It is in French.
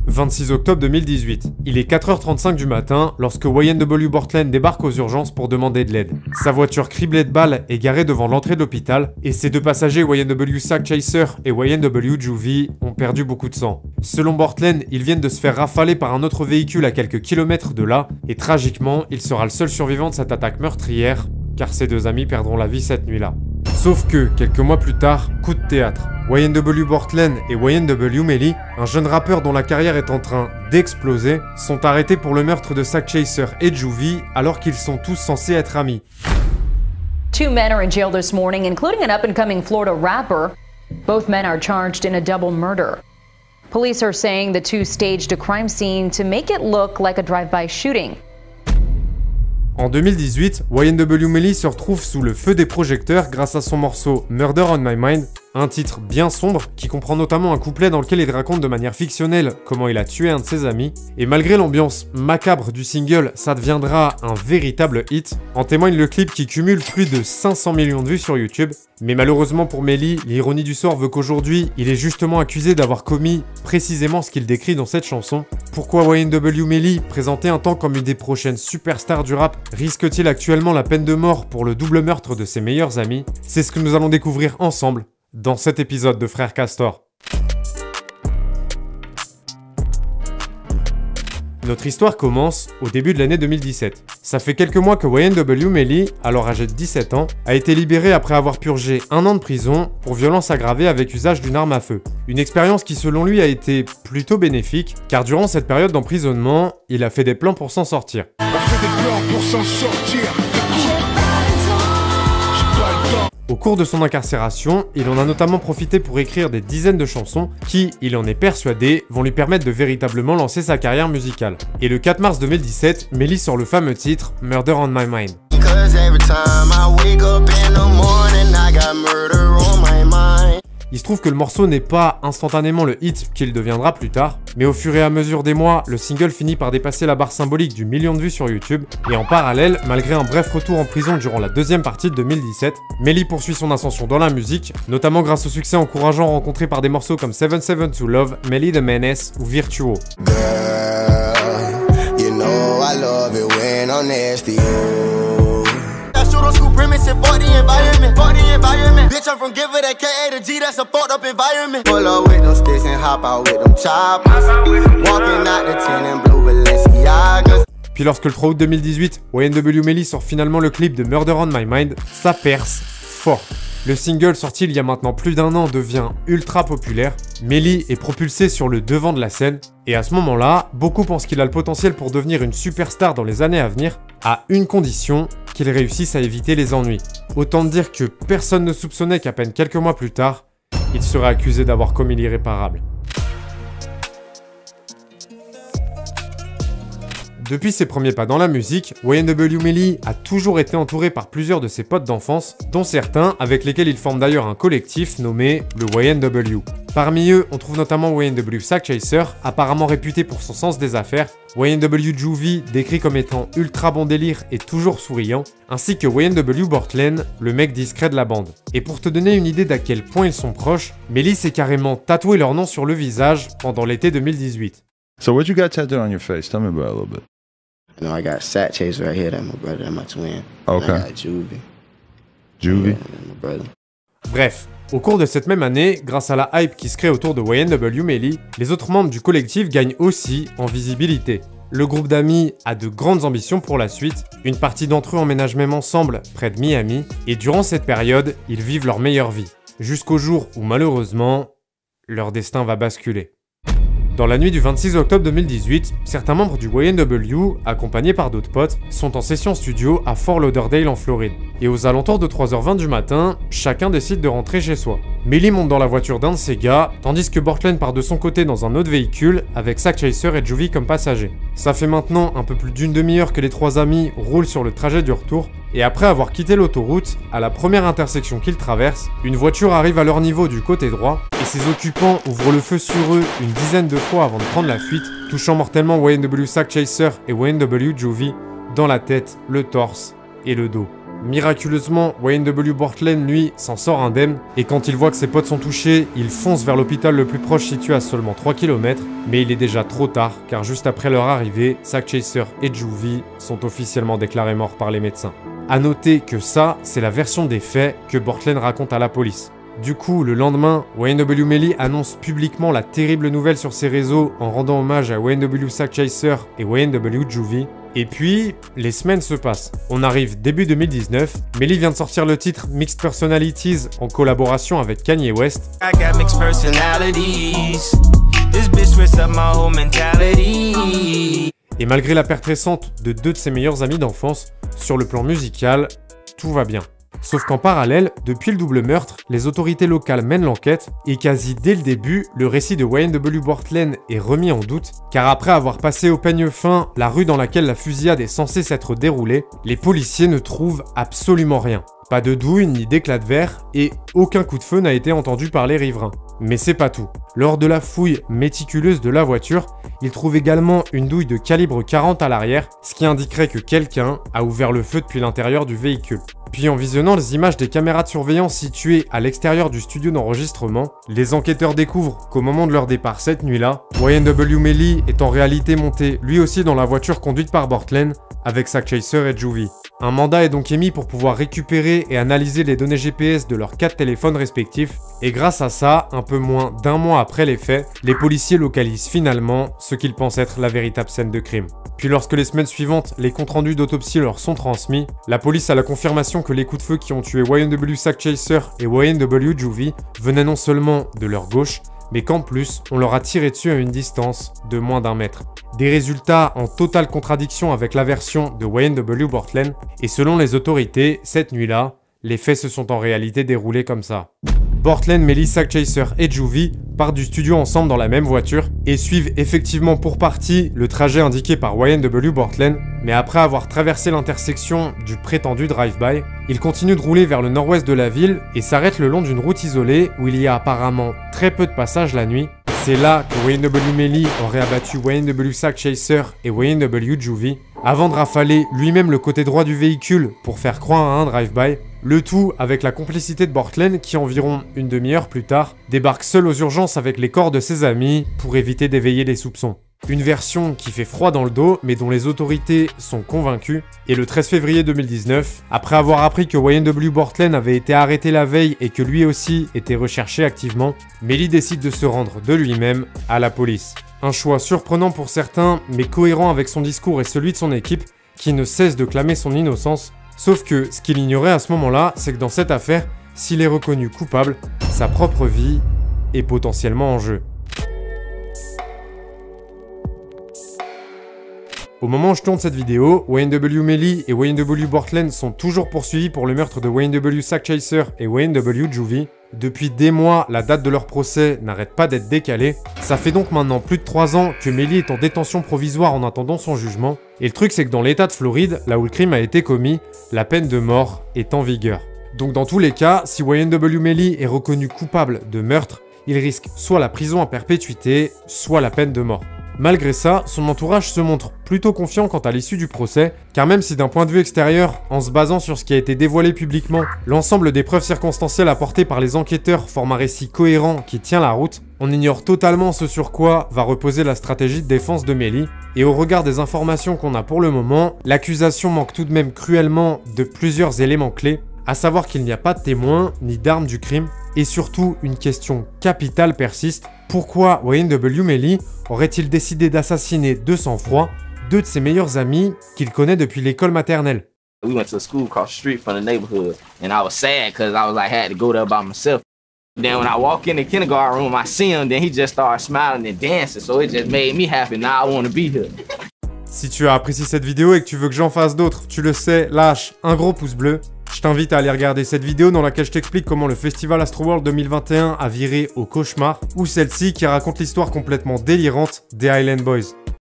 26 octobre 2018. Il est 4h35 du matin lorsque YNW Portland débarque aux urgences pour demander de l'aide. Sa voiture criblée de balles est garée devant l'entrée de l'hôpital et ses deux passagers YNW Sack Chaser et YNW Juvie ont perdu beaucoup de sang. Selon Portland, ils viennent de se faire rafaler par un autre véhicule à quelques kilomètres de là et tragiquement, il sera le seul survivant de cette attaque meurtrière car ses deux amis perdront la vie cette nuit-là. Sauf que, quelques mois plus tard, coup de théâtre. YNW Portland et YNW Melly, un jeune rappeur dont la carrière est en train d'exploser, sont arrêtés pour le meurtre de Sack Chaser et Juvie alors qu'ils sont tous censés être amis. Two men are in jail this morning, including an up-and-coming Florida rapper. Both men are charged in a double murder. Police are saying the two staged a crime scene to make it look like a drive-by shooting. En 2018, YNW Melly se retrouve sous le feu des projecteurs grâce à son morceau Murder on My Mind, un titre bien sombre qui comprend notamment un couplet dans lequel il raconte de manière fictionnelle comment il a tué un de ses amis. Et malgré l'ambiance macabre du single, ça deviendra un véritable hit. En témoigne le clip qui cumule plus de 500 millions de vues sur YouTube. Mais malheureusement pour Melly, l'ironie du sort veut qu'aujourd'hui, il est justement accusé d'avoir commis précisément ce qu'il décrit dans cette chanson. Pourquoi YNW Melly, présenté un temps comme une des prochaines superstars du rap, risque-t-il actuellement la peine de mort pour le double meurtre de ses meilleurs amis? C'est ce que nous allons découvrir ensemble dans cet épisode de Frères Castor. Notre histoire commence au début de l'année 2017. Ça fait quelques mois que YNW Melly, alors âgé de 17 ans, a été libéré après avoir purgé 1 an de prison pour violence aggravée avec usage d'une arme à feu. Une expérience qui selon lui a été plutôt bénéfique, car durant cette période d'emprisonnement, il a fait des plans pour s'en sortir. Au cours de son incarcération, il en a notamment profité pour écrire des dizaines de chansons qui, il en est persuadé, vont lui permettre de véritablement lancer sa carrière musicale. Et le 4 mars 2017, Melly sort le fameux titre Murder on My Mind. Il se trouve que le morceau n'est pas instantanément le hit qu'il deviendra plus tard, mais au fur et à mesure des mois, le single finit par dépasser la barre symbolique du million de vues sur YouTube, et en parallèle, malgré un bref retour en prison durant la deuxième partie de 2017, Melly poursuit son ascension dans la musique, notamment grâce au succès encourageant rencontré par des morceaux comme 772 Love, Melly the Menace ou Virtuo. Puis lorsque le 3 août 2018, YNW Melly sort finalement le clip de Murder on My Mind, ça perce fort. Le single sorti il y a maintenant plus d'1 an devient ultra populaire, Melly est propulsé sur le devant de la scène, et à ce moment-là, beaucoup pensent qu'il a le potentiel pour devenir une superstar dans les années à venir, à une condition, qu'il réussisse à éviter les ennuis. Autant dire que personne ne soupçonnait qu'à peine quelques mois plus tard, il serait accusé d'avoir commis l'irréparable. Depuis ses premiers pas dans la musique, YNW Melly a toujours été entouré par plusieurs de ses potes d'enfance, dont certains avec lesquels il forme d'ailleurs un collectif nommé le YNW. Parmi eux, on trouve notamment YNW Sack Chaser, apparemment réputé pour son sens des affaires, YNW Juvie, décrit comme étant ultra bon délire et toujours souriant, ainsi que YNW Portland, le mec discret de la bande. Et pour te donner une idée d'à quel point ils sont proches, Melly s'est carrément tatoué leur nom sur le visage pendant l'été 2018. So what you got tattooed on your face? Tell me about it a little bit. You know, I got Sack Chaser right here, that's my brother, that's my twin. Okay. And I got Juvie. Juvie? Yeah, that's my brother. Bref, au cours de cette même année, grâce à la hype qui se crée autour de YNW Melly, les autres membres du collectif gagnent aussi en visibilité. Le groupe d'amis a de grandes ambitions pour la suite, une partie d'entre eux emménagent même ensemble près de Miami, et durant cette période, ils vivent leur meilleure vie, jusqu'au jour où malheureusement, leur destin va basculer. Dans la nuit du 26 octobre 2018, certains membres du YNW, accompagnés par d'autres potes, sont en session studio à Fort Lauderdale en Floride. Et aux alentours de 3h20 du matin, chacun décide de rentrer chez soi. Melly monte dans la voiture d'un de ses gars, tandis que Portland part de son côté dans un autre véhicule, avec Sack Chaser et Juvie comme passagers. Ça fait maintenant un peu plus d'une demi-heure que les trois amis roulent sur le trajet du retour, et après avoir quitté l'autoroute, à la première intersection qu'ils traversent, une voiture arrive à leur niveau du côté droit, et ses occupants ouvrent le feu sur eux une dizaine de fois avant de prendre la fuite, touchant mortellement YNW Sack Chaser et YNW Juvie dans la tête, le torse et le dos. Miraculeusement, YNW Portland, lui, s'en sort indemne, et quand il voit que ses potes sont touchés, il fonce vers l'hôpital le plus proche situé à seulement 3 km, mais il est déjà trop tard, car juste après leur arrivée, Zack Chaser et Juvie sont officiellement déclarés morts par les médecins. A noter que ça, c'est la version des faits que Portland raconte à la police. Du coup, le lendemain, YNW Melly annonce publiquement la terrible nouvelle sur ses réseaux en rendant hommage à YNW Zack Chaser et YNW Juvie. Et puis, les semaines se passent. On arrive début 2019, Melly vient de sortir le titre Mixed Personalities en collaboration avec Kanye West. I got mixed personalities. This bitch twists up my whole mentality. Et malgré la perte récente de 2 de ses meilleurs amis d'enfance, sur le plan musical, tout va bien. Sauf qu'en parallèle, depuis le double meurtre, les autorités locales mènent l'enquête et quasi dès le début, le récit de YNW Portland est remis en doute, car après avoir passé au peigne fin la rue dans laquelle la fusillade est censée s'être déroulée, les policiers ne trouvent absolument rien. Pas de douille ni d'éclat de verre et aucun coup de feu n'a été entendu par les riverains. Mais c'est pas tout. Lors de la fouille méticuleuse de la voiture, ils trouvent également une douille de calibre 40 à l'arrière, ce qui indiquerait que quelqu'un a ouvert le feu depuis l'intérieur du véhicule. Puis en visionnant les images des caméras de surveillance situées à l'extérieur du studio d'enregistrement, les enquêteurs découvrent qu'au moment de leur départ cette nuit-là, YNW Melly est en réalité monté lui aussi dans la voiture conduite par Portland avec Zack Chaser et Juvie. Un mandat est donc émis pour pouvoir récupérer et analyser les données GPS de leurs 4 téléphones respectifs, et grâce à ça, un peu moins d'1 mois après les faits, les policiers localisent finalement ce qu'ils pensent être la véritable scène de crime. Puis lorsque les semaines suivantes, les comptes rendus d'autopsie leur sont transmis, la police a la confirmation que les coups de feu qui ont tué YNW Zack Chaser et YNW Juvie venaient non seulement de leur gauche, mais qu'en plus, on leur a tiré dessus à une distance de moins d'1 mètre. Des résultats en totale contradiction avec la version de YNW Portland, et selon les autorités, cette nuit-là, les faits se sont en réalité déroulés comme ça. Portland, Melly, Zack Chaser et Juvie partent du studio ensemble dans la même voiture et suivent effectivement pour partie le trajet indiqué par YNW Portland, mais après avoir traversé l'intersection du prétendu drive-by, ils continuent de rouler vers le nord-ouest de la ville et s'arrêtent le long d'une route isolée où il y a apparemment très peu de passages la nuit. C'est là que YNW Melly aurait abattu YNW Zack Chaser et YNW Juvie, avant de rafaler lui-même le côté droit du véhicule pour faire croire à un drive-by, le tout avec la complicité de Portland qui environ une demi-heure plus tard débarque seul aux urgences avec les corps de ses amis pour éviter d'éveiller les soupçons. Une version qui fait froid dans le dos mais dont les autorités sont convaincues, et le 13 février 2019, après avoir appris que YNW Portland avait été arrêté la veille et que lui aussi était recherché activement, Melly décide de se rendre de lui-même à la police. Un choix surprenant pour certains mais cohérent avec son discours et celui de son équipe qui ne cesse de clamer son innocence, sauf que ce qu'il ignorait à ce moment-là, c'est que dans cette affaire, s'il est reconnu coupable, sa propre vie est potentiellement en jeu. Au moment où je tourne cette vidéo, YNW Melly et YNW Portland sont toujours poursuivis pour le meurtre de YNW Zack Chaser et YNW Juvie. Depuis des mois, la date de leur procès n'arrête pas d'être décalée. Ça fait donc maintenant plus de 3 ans que Melly est en détention provisoire en attendant son jugement. Et le truc c'est que dans l'état de Floride, là où le crime a été commis, la peine de mort est en vigueur. Donc dans tous les cas, si YNW Melly est reconnu coupable de meurtre, il risque soit la prison à perpétuité, soit la peine de mort. Malgré ça, son entourage se montre plutôt confiant quant à l'issue du procès, car même si d'un point de vue extérieur, en se basant sur ce qui a été dévoilé publiquement, l'ensemble des preuves circonstancielles apportées par les enquêteurs forme un récit cohérent qui tient la route, on ignore totalement ce sur quoi va reposer la stratégie de défense de Melly, et au regard des informations qu'on a pour le moment, l'accusation manque tout de même cruellement de plusieurs éléments clés, à savoir qu'il n'y a pas de témoins ni d'armes du crime, et surtout une question capitale persiste, pourquoi YNW Melly aurait-il décidé d'assassiner de sang-froid 2 de ses meilleurs amis qu'il connaît depuis l'école maternelle? We went to a school across the street from the neighborhood, and I was sad because I was like, had to go there by myself. Then when I walk in the kindergarten room, I see him, then he just started smiling and dancing, so it just made me happy. Now I want to be here. Si tu as apprécié cette vidéo et que tu veux que j'en fasse d'autres, tu le sais, lâche un gros pouce bleu. Je t'invite à aller regarder cette vidéo dans laquelle je t'explique comment le festival Astroworld 2021 a viré au cauchemar, ou celle-ci qui raconte l'histoire complètement délirante des Island Boys.